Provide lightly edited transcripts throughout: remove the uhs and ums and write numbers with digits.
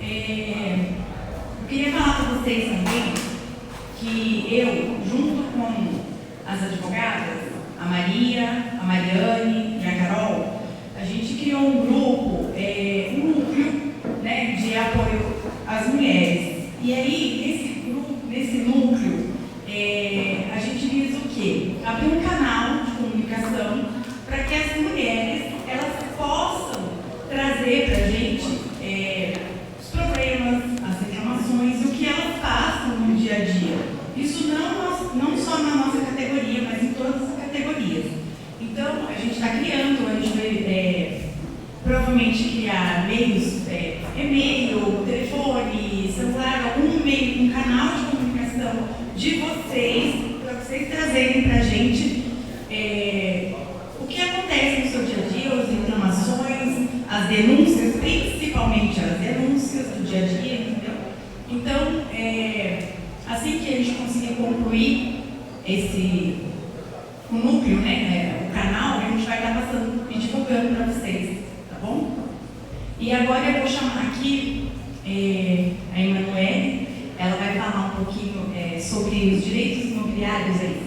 Eu queria falar para vocês também que eu, junto com as advogadas, a Maria, a Mariane e a Carol, a gente criou um grupo, um núcleo, né, de apoio às mulheres. E aí, nesse núcleo, a gente visa o quê? Abrir um canal de comunicação para que as mulheres elas possam trazer para a gente os problemas, as reclamações, o que elas passam no dia a dia. Isso não só na nossa categoria, mas em todas as categorias. Então, a gente está criando, a gente vai provavelmente criar meios, e-mail, telefone, celular, algum meio, um canal de comunicação de vocês, para vocês trazerem para a gente o que acontece no seu dia a dia, as reclamações, as denúncias, principalmente as denúncias do dia a dia, entendeu? Então, assim que a gente conseguir concluir o núcleo, né, o canal, a gente vai estar passando e divulgando para vocês, tá bom? E agora eu vou chamar aqui a Emanuele, ela vai falar um pouquinho sobre os direitos imobiliários aí.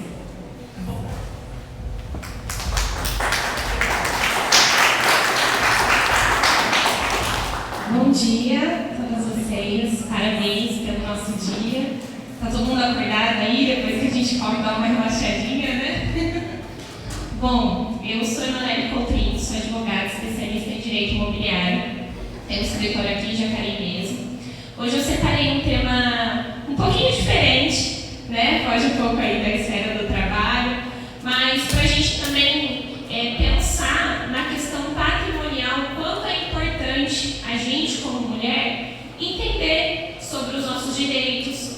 Tá bom? Bom dia a todas vocês, parabéns pelo nosso dia. Tá todo mundo acordado aí, depois que a gente come dar uma relaxadinha, né? Bom, eu sou Emanuele Coutrinho, sou advogada especialista em direito imobiliário. Tenho um escritório aqui em Jacareí mesmo. Hoje eu separei um tema um pouquinho diferente, né? Foge um pouco aí da esfera do trabalho, mas para a gente também pensar na questão patrimonial, quanto é importante a gente, como mulher, entender sobre os nossos direitos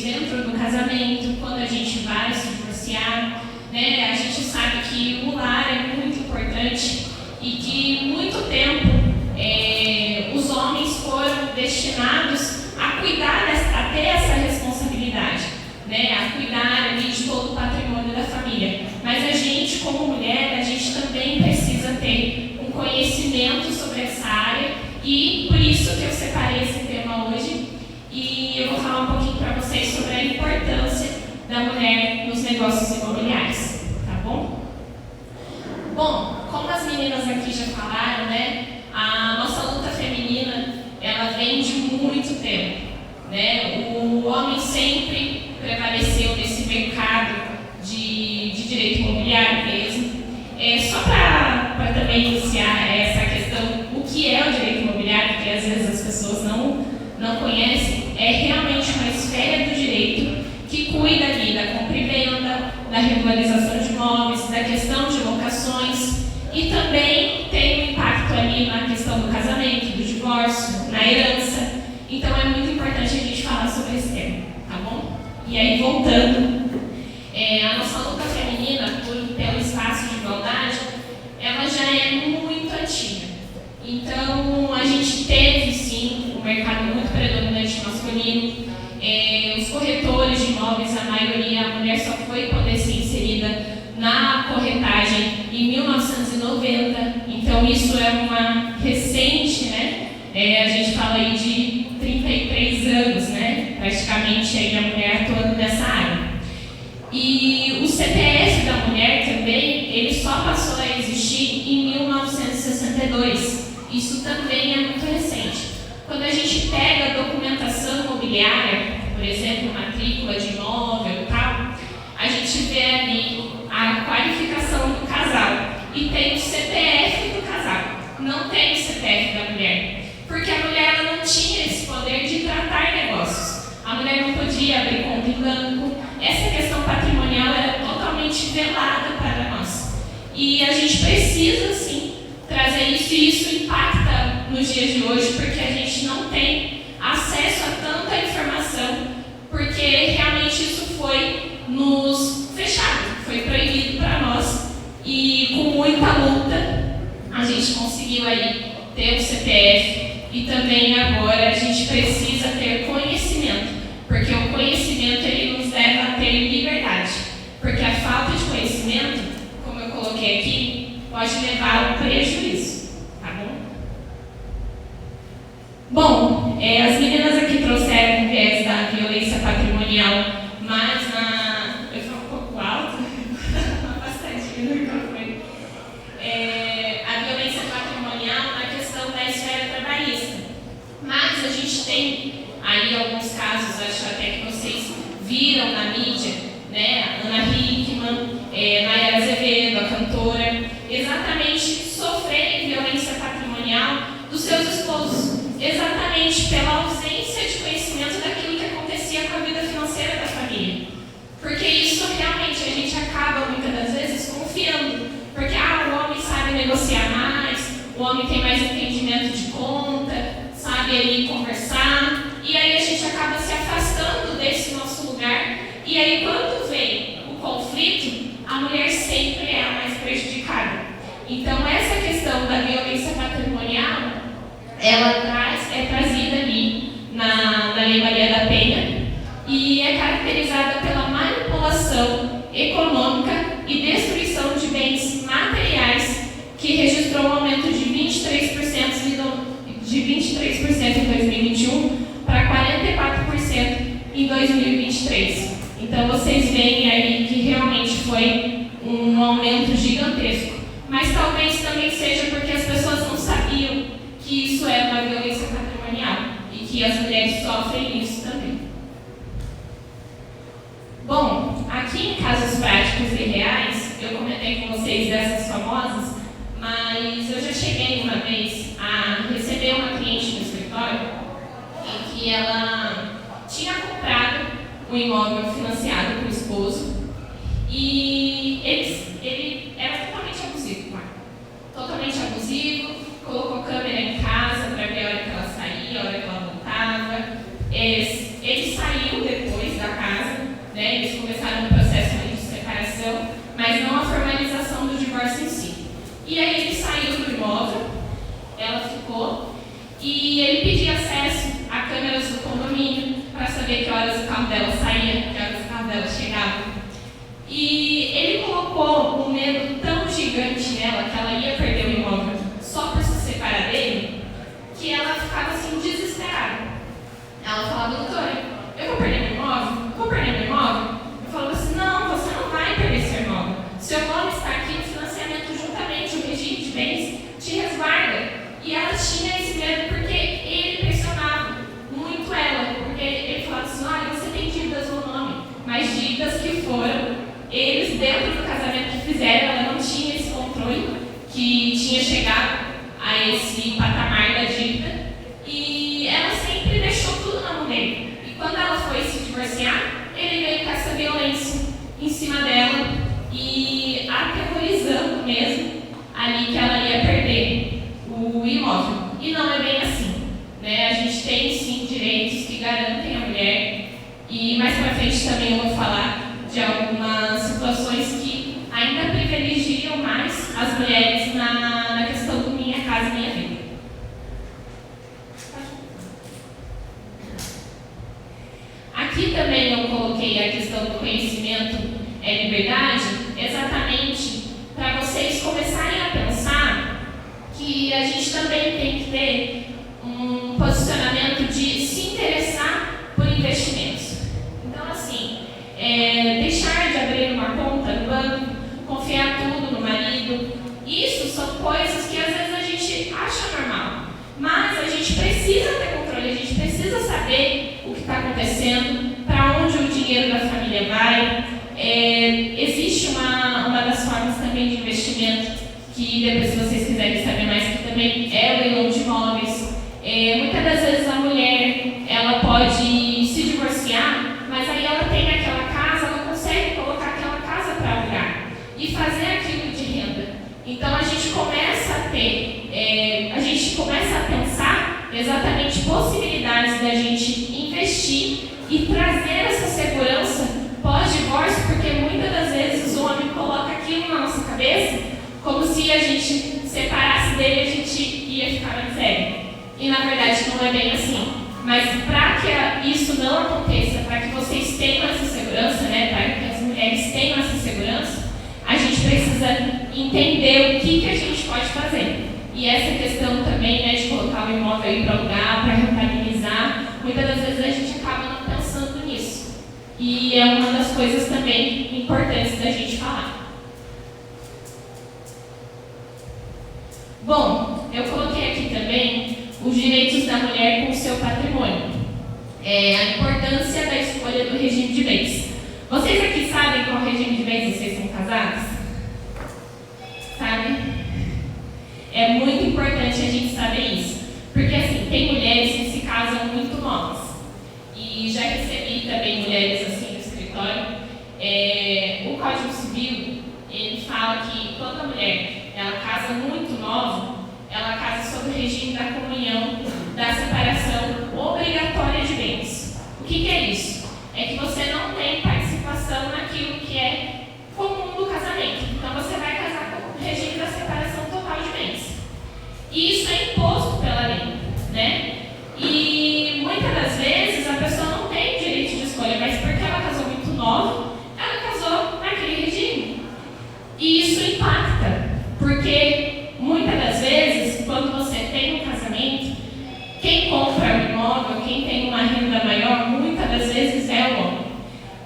dentro do casamento, quando a gente vai se divorciar, né? A gente sabe que o lar é muito importante e que muito tempo os homens foram destinados a cuidar, a ter essa responsabilidade, né? A cuidar ali de todo o patrimônio da família. Mas a gente, como mulher, a gente também precisa ter um conhecimento sobre essa área e por isso que eu separei esse tema hoje e eu vou falar um pouquinho para vocês sobre a importância da mulher nos negócios imobiliários, tá bom? Bom, como as meninas aqui já falaram, né? A nossa luta feminina, ela vem de muito tempo, né? O homem sempre prevaleceu nesse mercado de direito imobiliário mesmo. Só para também iniciar essa questão, o que é o direito imobiliário, que às vezes as pessoas não conhecem, é realmente uma esfera do direito que cuida ali da compra e venda, da regularização de imóveis, da questão de locações e também tem um impacto ali na questão do casamento, do divórcio, na herança. Então é muito importante a gente falar sobre esse tema, tá bom? E aí, voltando, a nossa luta feminina pelo espaço de igualdade, ela já é muito antiga. Então, a gente teve, sim, um mercado muito predominante masculino. Os corretores de imóveis, a maioria, a mulher só foi poder ser inserida na corretagem em 1990. Então, isso é uma recente, né? A gente fala aí de 33 anos, né? Praticamente aí a mulher atuando nessa área. E o CPF da mulher também, ele só passou a existir em 1962. Isso também é muito recente. Quando a gente pega a documentação imobiliária, por exemplo, matrícula de imóvel e tal, a gente vê ali a qualificação do casal e tem o CPF do casal, não tem o CPF da mulher, porque a mulher ela não tinha esse poder de tratar negócios. A mulher não podia abrir conta em banco. Essa questão patrimonial era totalmente velada para nós. E a gente precisa, sim, trazer isso, e isso impacta nos dias de hoje, porque a gente não tem acesso a tanta informação, porque realmente isso foi nos fechado, foi proibido para nós, e com muita luta a gente conseguiu aí ter o CPF, e também agora a gente precisa ter conhecimento, porque o conhecimento ele nos leva a ter liberdade, porque a falta de conhecimento, como eu coloquei aqui, pode levar ao prejuízo, tá bom? Bom, as meninas aqui trouxeram o viés da violência patrimonial, mas eu falo um pouco alto, bastante no microfone. A violência patrimonial na questão da esfera trabalhista. Mas a gente tem aí alguns casos, acho até que vocês viram na mídia, né? Ana Hickman, Nayara Azevedo, a cantora, exatamente sofrerem violência patrimonial dos seus esposos, exatamente pela ausência de conhecimento daquilo que acontecia com a vida financeira da família. Porque isso realmente a gente acaba muitas das vezes confiando, porque o homem sabe negociar mais, o homem tem mais entendimento de conta, sabe ali conversar, e aí a gente acaba se afastando desse nosso lugar, e aí quando vem o conflito, a mulher sempre é a mais prejudicada. Então essa questão da violência patrimonial, ela é trazida ali na Lei Maria da Penha, e é caracterizada pela manipulação econômica e destruição de bens materiais, que registrou um aumento de 23% em 2021 para 44% em 2023. Então vocês veem aí que realmente foi um aumento gigantesco. Mas talvez também seja porque as pessoas não sabiam que isso é uma violência patrimonial e que as mulheres sofrem isso também. Bom, aqui em casos práticos e reais, eu comentei com vocês dessas famosas, mas eu já cheguei uma vez a receber uma cliente no escritório em que ela tinha comprado um imóvel financiado pelo esposo e ele era totalmente abusivo, totalmente abusivo, colocou câmera em casa para ver a hora que ela saía, a hora que ela voltava. Ele saiu depois da casa, né? Eles começaram um processo de separação, mas não a formalização do divórcio em si. E aí ele saiu do imóvel, ela ficou, e ele pedia acesso a câmeras do condomínio para saber que horas o carro dela saía, que horas o carro dela chegava. E ele colocou um medo tão gigante nela que ela ia perder o imóvel só por se separar dele, que ela ficava assim desesperada. Ela falava: doutora, eu vou perder meu imóvel? Vou perder meu imóvel? Eu falava assim: não, você não vai perder seu imóvel. Seu nome está aqui no financiamento juntamente, o regime de bens te resguarda. E ela tinha esse medo porque ele pressionava muito ela, porque ele falava assim: olha, você tem dívidas no nome, mas dívidas que foram eles dentro do casamento que fizeram, ela não tinha esse controle, que tinha chegado a esse patamar da dívida, e ela sempre deixou tudo na mão dele. E quando ela foi se divorciar, ele veio com essa violência em cima dela e aterrorizando mesmo ali que ela ia perder o imóvel. E não é bem assim, né? A gente tem sim direitos que garantem a mulher, e mais pra frente também eu vou falar de algumas situações que ainda privilegiam mais as mulheres na questão do Minha Casa Minha Vida. Aqui também eu coloquei a questão do conhecimento é liberdade, exatamente para vocês começarem a pensar que a gente também tem que ter um posicionamento de se interessar por investimentos. Então, assim, deixar de abrir uma conta no banco, confiar tudo no marido, isso são coisas que às vezes a gente acha normal, mas a gente precisa ter controle, a gente precisa saber o que está acontecendo, para onde o dinheiro da família vai. Existe uma das formas também de investimento, que depois, se vocês quiserem saber mais, que também é o leilão de imóveis. Muitas das vezes a mulher, ela pode se divorciar, mas aí ela tem aquela casa, ela consegue colocar aquela casa para alugar e fazer aquilo de renda. Então a gente começa a ter, a gente começa a pensar exatamente possibilidades da gente investir e trazer essa segurança pós-divórcio, porque muitas das vezes o homem coloca aquilo na nossa cabeça como se a gente separasse dele e a gente ia ficar na miséria. E na verdade não é bem assim. Mas para que isso não aconteça, para que vocês tenham essa segurança, né, para que as mulheres tenham essa segurança, a gente precisa entender o que a gente pode fazer. E essa questão também, né, de colocar o imóvel aí para alugar, para é uma das coisas também importantes da gente falar. Bom, eu coloquei aqui também os direitos da mulher com o seu patrimônio. A importância da escolha do regime de bens. Vocês aqui sabem qual regime de bens vocês são casados? Sabe? É muito importante a gente saber isso. Porque assim, tem mulheres que se casam muito novas. E já recebi também mulheres assim no escritório. O Código Civil, ele fala que quando a mulher ela casa muito nova, ela casa sob o regime da comunhão, da separação obrigatória de bens. O que é isso? É que você não tem participação naquilo que é comum do casamento. Então você vai casar com o regime da separação total de bens. E isso é imposto pela lei, né? E muitas das vezes a pessoa não tem direito de escolha, mas porque ela casou muito nova, ela casou naquele regime. E isso impacta, porque muitas das vezes, quando você tem um casamento, quem compra um imóvel, quem tem uma renda maior, muitas das vezes é o homem.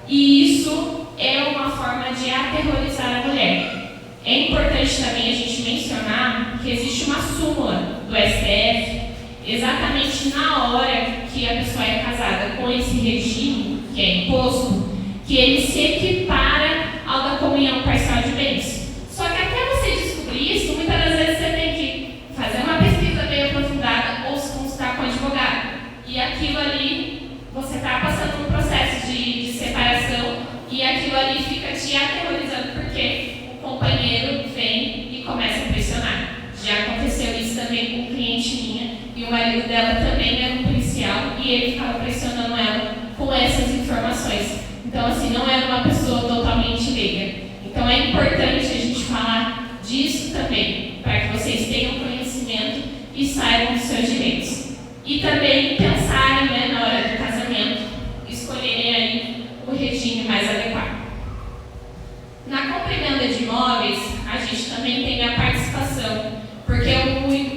E isso é uma forma de aterrorizar a mulher. É importante também a gente mencionar que existe uma súmula do STF, exatamente na hora que a pessoa é casada com esse regime, que é imposto, que ele se equipara ao da comunhão parcial de bens. Só que até você descobrir isso, muitas das vezes você tem que fazer uma pesquisa bem aprofundada ou se consultar com o advogado. E aquilo ali, você está passando por um processo de separação e aquilo ali fica te aterrorizando porque o companheiro vem e começa a pressionar. Já aconteceu isso também com um cliente minha e o marido dela também era um policial e ele ficava pressionando ela com essas informações. Então, assim, não era uma pessoa totalmente leiga. Então, é importante a gente falar disso também, para que vocês tenham conhecimento e saibam dos seus direitos. E também pensarem, né, na hora do casamento, escolherem aí o regime mais adequado. Na compra e venda de imóveis, a gente também tem a participação, porque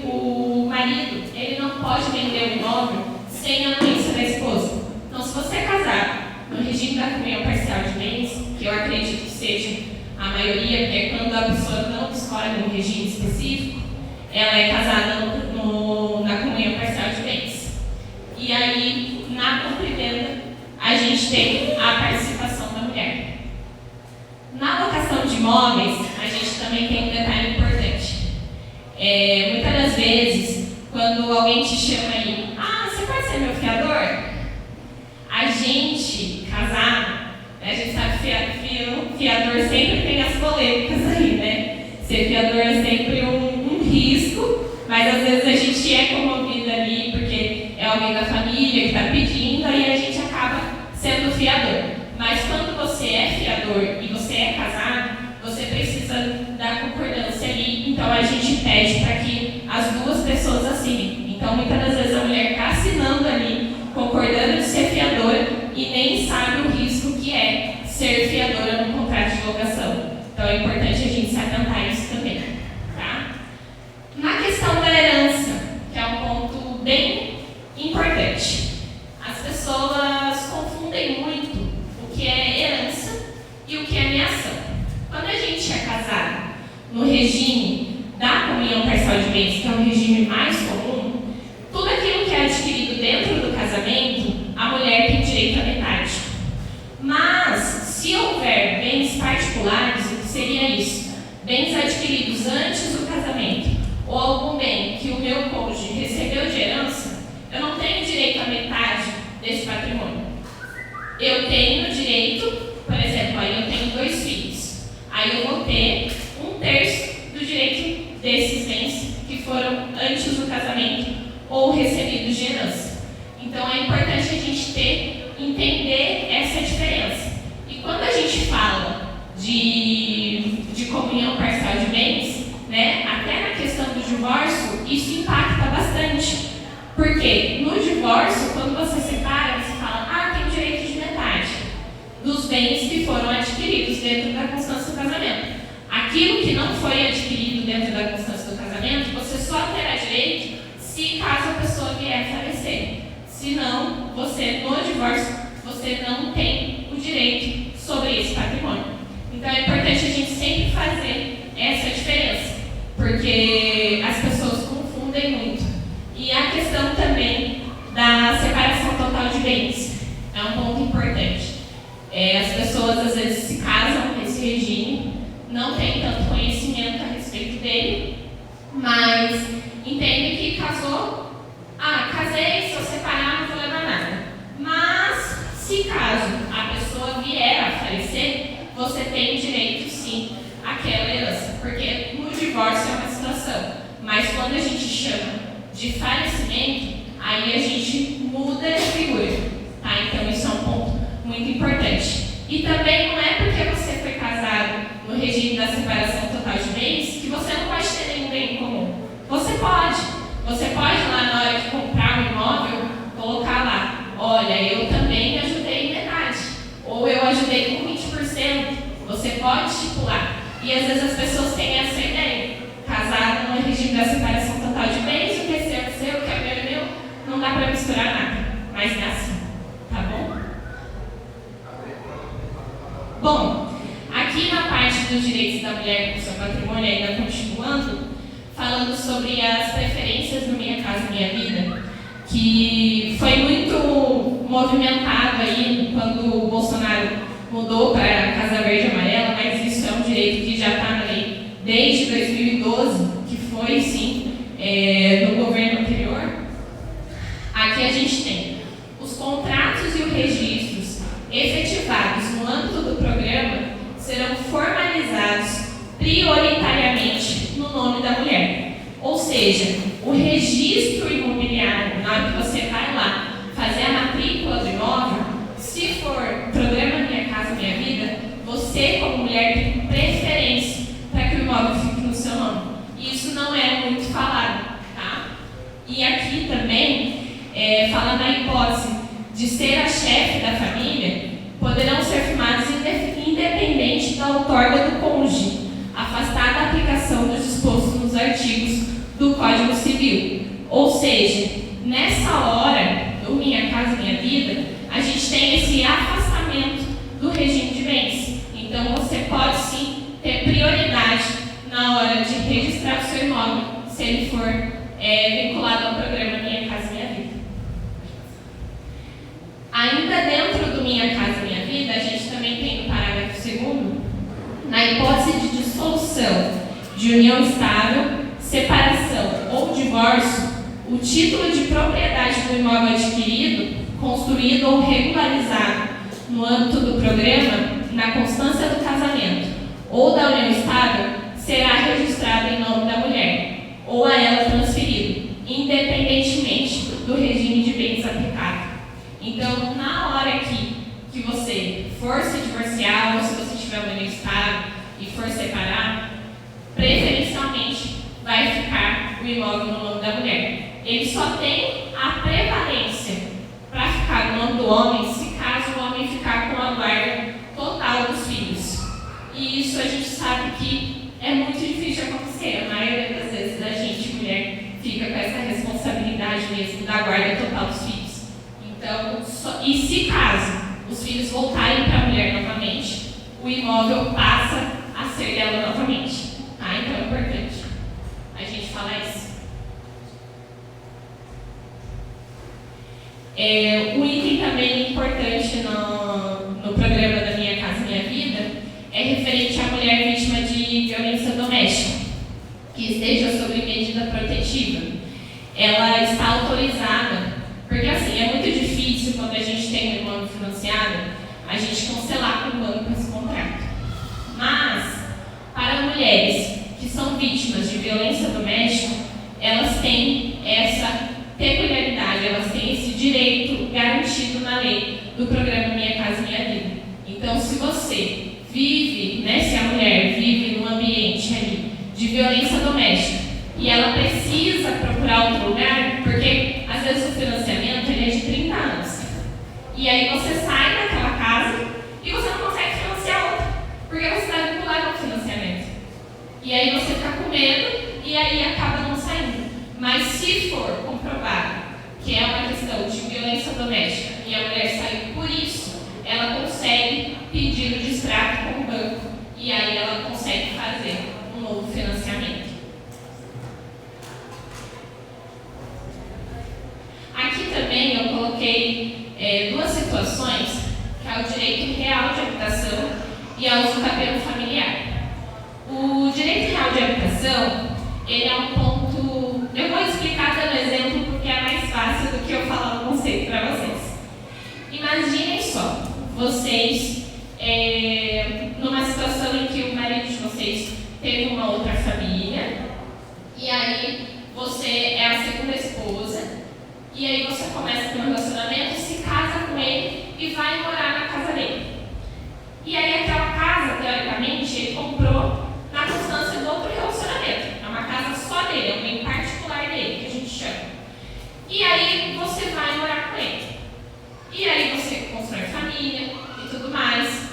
o marido, ele não pode vender o imóvel sem a anuência da esposa. Então, se você é casado no regime da comunhão parcial de bens, que eu acredito que seja a maioria, porque é quando a pessoa não escolhe um regime específico, ela é casada na comunhão parcial de bens. E aí, na compra e venda, a gente tem a participação da mulher. Na locação de imóveis, a gente também tem um detalhe importante. Muitas das vezes, quando alguém te chama aí, você pode ser meu fiador? A gente, casado, a gente sabe que fiador sempre tem as polêmicas aí, né? Ser fiador é sempre um risco, mas às vezes a gente é comovido ali porque é alguém da família que está pedindo, aí a gente acaba sendo fiador. Mas quando você é fiador e você é casado, você precisa da concordância ali, então a gente pede para que as duas pessoas assinem. Então muitas das vezes a mulher está assinando ali, concordando de ser fiadora e nem sabe o risco que é ser fiadora no contrato de locação. Então é importante a gente se atentar a isso também. Tá? Na questão da herança, que é um ponto bem importante, as pessoas confundem muito o que é herança e o que é ameação. Quando a gente é casado no regime da comunhão parcial de bens, que é um regime mais comum, tudo aquilo que é adquirido dentro do casamento, a mulher tem direito à metade. Mas, se houver bens particulares, o que seria isso? Bens adquiridos antes do casamento, ou algum bem que o meu cônjuge recebeu de herança, eu não tenho direito à metade desse patrimônio. Eu tenho direito, por exemplo, aí eu tenho 2 filhos. Aí eu vou ter 1/3 do direito desses bens que foram antes do casamento ou recebidos de herança. Então é importante a gente entender essa diferença. E quando a gente fala de comunhão parcial de bens, né, até na questão do divórcio, isso impacta bastante. Porque no divórcio, quando você separa, você fala, tem direito de metade dos bens que foram adquiridos dentro da constância do casamento. Aquilo que não foi adquirido dentro da constância do casamento, você só terá direito se caso a pessoa vier a falecer. Se não, você no divórcio, você não tem o direito sobre esse patrimônio. Então é importante a gente sempre fazer essa diferença, porque as pessoas confundem muito. E a questão também da separação total de bens é um ponto importante. As pessoas às vezes se casam com esse regime, não têm tanto conhecimento a respeito dele, mas entendem que casou, casei, se eu separar não vou levar nada. Mas, se caso a pessoa vier a falecer, você tem direito sim àquela herança, porque no divórcio é uma situação, mas quando a gente chama de falecimento, aí a gente muda de figura, tá? Então isso é um ponto muito importante. E também não é porque você foi casado no regime da separação total de bens que você não pode ter nenhum bem em comum. Você pode lá na hora de comprar um imóvel, colocar lá, olha, eu também ajudei em metade, ou eu ajudei com 20%, você pode estipular. E às vezes as pessoas têm essa ideia, casado no regime da separação total de bens, o que é seu, o que é meu, não dá para misturar nada, mas é assim, tá bom? Bom, aqui na parte dos direitos da mulher com seu patrimônio, ainda continuando, falando sobre as preferências do Minha Casa Minha Vida, que foi muito movimentado aí quando o Bolsonaro mudou para a Casa Verde e Amarela, mas isso é um direito que já está na lei desde 2012, que foi sim no governo anterior. Aqui a gente tem os contratos e os registros efetivados no âmbito do programa serão formalizados prioritariamente no nome da mulher. Ou seja, o registro imobiliário, na hora que você vai lá fazer a matrícula do imóvel, se for programa Minha Casa Minha Vida, você como mulher tem preferência para que o imóvel fique no seu nome. Isso não é muito falado, tá? E aqui também fala na hipótese de ser a chefe da família, poderão ser firmados independente da outorga do cônjuge, afastada da aplicação dos dispostos nos artigos do Código Civil. Ou seja, nessa hora do Minha Casa Minha Vida, a gente tem esse afastamento do regime de bens. Então você pode sim ter prioridade na hora de registrar o seu imóvel, se ele for vinculado ao programa Minha Casa Minha Vida. Ainda dentro do Minha Casa Minha Vida, a gente também tem no parágrafo 2º, na hipótese de dissolução de união estável, separação ou divórcio, o título de propriedade do imóvel adquirido, construído ou regularizado no âmbito do programa, na constância do casamento ou da união estável, será registrado em nome da mulher ou a ela transferido, independentemente do regime de bens aplicado. Então, na hora que você for se divorciar ou se você tiver uma união estável e for separar, preferencialmente vai ficar o imóvel no nome da mulher. Ele só tem a prevalência para ficar no nome do homem se caso o homem ficar com a guarda total dos filhos. E isso a gente sabe que é muito difícil de acontecer. A maioria das vezes a gente, mulher, fica com essa responsabilidade mesmo da guarda total dos filhos. Então, e se caso os filhos voltarem para a mulher novamente, o imóvel passa a ser dela novamente. Tá? Então é importante a gente falar isso. Um item também importante no programa da Minha Casa Minha Vida é referente à mulher vítima de violência doméstica, que esteja sob medida protetiva. Ela está autorizada, porque assim, é muito difícil quando a gente tem um imóvel financiado, a gente cancelar com o banco esse contrato. Mas, para mulheres que são vítimas de violência doméstica, elas têm essa peculiaridade, elas têm esse direito garantido na lei do programa Minha Casa Minha Vida. Então, se você vive, se a mulher vive num ambiente ali de violência doméstica e ela precisa procurar outro lugar, porque às vezes o financiamento ele é de 30 anos. E aí você sai daquela casa e você não consegue financiar outra, porque você está vinculado ao financiamento. E aí você fica com medo e aí acaba não saindo. Mas se for comprovado que é uma questão de violência doméstica e a mulher saiu por isso, ela consegue duas situações, que é o direito real de habitação e a usucapião familiar. O direito real de habitação, ele é um ponto... Eu vou explicar dando exemplo porque é mais fácil do que eu falar o conceito para vocês. Imaginem só, vocês, numa situação em que o marido de vocês teve uma outra família, e aí você é a segunda esposa, e aí você começa com um relacionamento, se casa com ele e vai morar na casa dele. E aí aquela casa, teoricamente, ele comprou na constância do outro relacionamento. É uma casa só dele, é um bem particular dele, que a gente chama. E aí você vai morar com ele. E aí você constrói família e tudo mais.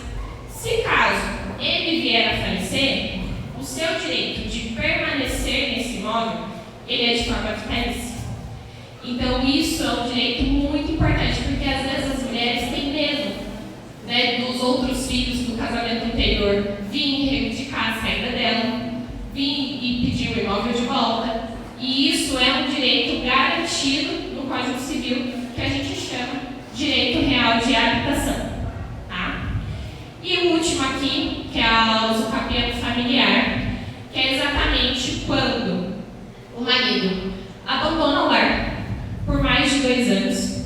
Se caso ele vier a falecer, o seu direito de permanecer nesse imóvel, ele é de forma vitalícia. Então isso é um direito muito importante, porque às vezes as mulheres têm medo, né, dos outros filhos do casamento anterior virem reivindicar a saída dela, virem e pedir o imóvel de volta. E isso é um direito garantido no Código Civil, que a gente chama direito real de habitação. Tá? E o último aqui, que é a usucapião familiar, que é exatamente quando o marido abandona o lar por mais de 2 anos.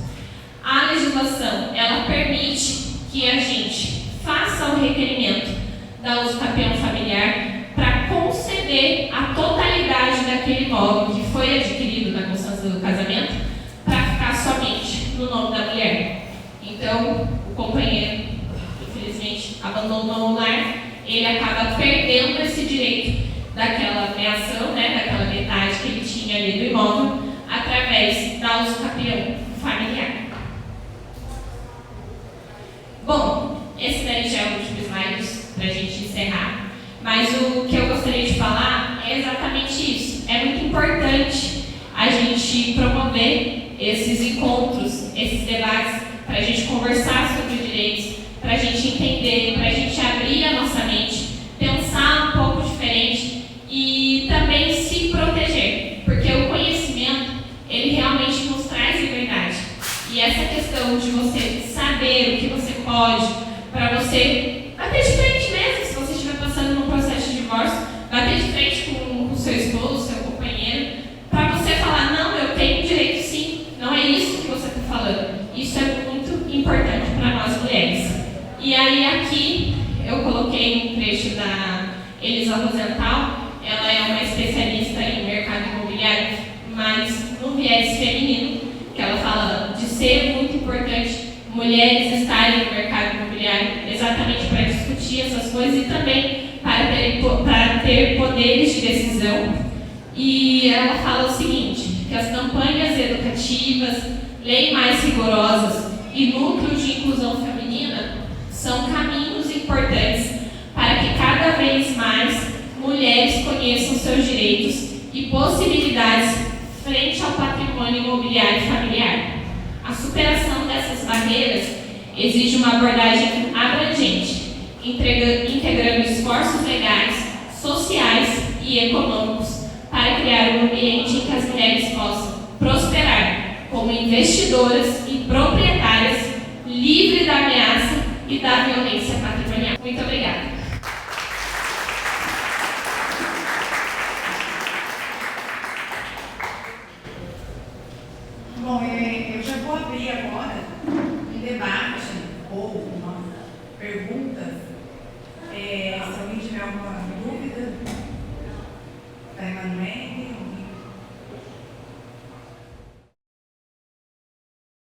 A legislação, ela permite que a gente faça o requerimento da usucapião familiar para conceder a totalidade daquele imóvel que foi adquirido na constância do casamento para ficar somente no nome da mulher. Então, o companheiro, infelizmente, abandonou o lar, ele acaba perdendo esse direito daquela meação, né, daquela metade que ele tinha ali do imóvel, através da usucapião familiar. Bom, esse daí já é o último slide para a gente encerrar, mas o que eu gostaria de falar é exatamente isso. É muito importante a gente promover esses encontros, esses debates, para a gente conversar sobre direitos, para a gente entender, para a gente abrir a nossa mente, pensar um pouco diferente e também se proteger, porque o conhecimento, ele realmente nos traz liberdade. E essa questão de você saber o que você pode, para você bater de frente mesmo, se você estiver passando num processo de divórcio, bater de frente com o seu esposo, seu companheiro, para você falar, não, eu tenho direito sim, não é isso que você está falando. Isso é muito importante para nós mulheres. E aí aqui eu coloquei um trecho da Elisa Rosenthal. Ela é uma especialista em mercado imobiliário, mas no viés feminino, que ela fala de ser muito importante mulheres estarem no mercado imobiliário, exatamente para discutir essas coisas e também para ter poderes de decisão. E ela fala o seguinte, que as campanhas educativas, leis mais rigorosas e núcleos de inclusão feminina são caminhos importantes para que cada vez mais mulheres conheçam seus direitos e possibilidades frente ao patrimônio imobiliário familiar. A superação dessas barreiras exige uma abordagem abrangente, integrando esforços legais, sociais e econômicos para criar um ambiente em que as mulheres possam prosperar como investidoras e proprietárias, livres da ameaça e da violência patrimonial. Muito obrigada. Bom, eu já vou abrir agora um debate ou uma pergunta. Se alguém tiver alguma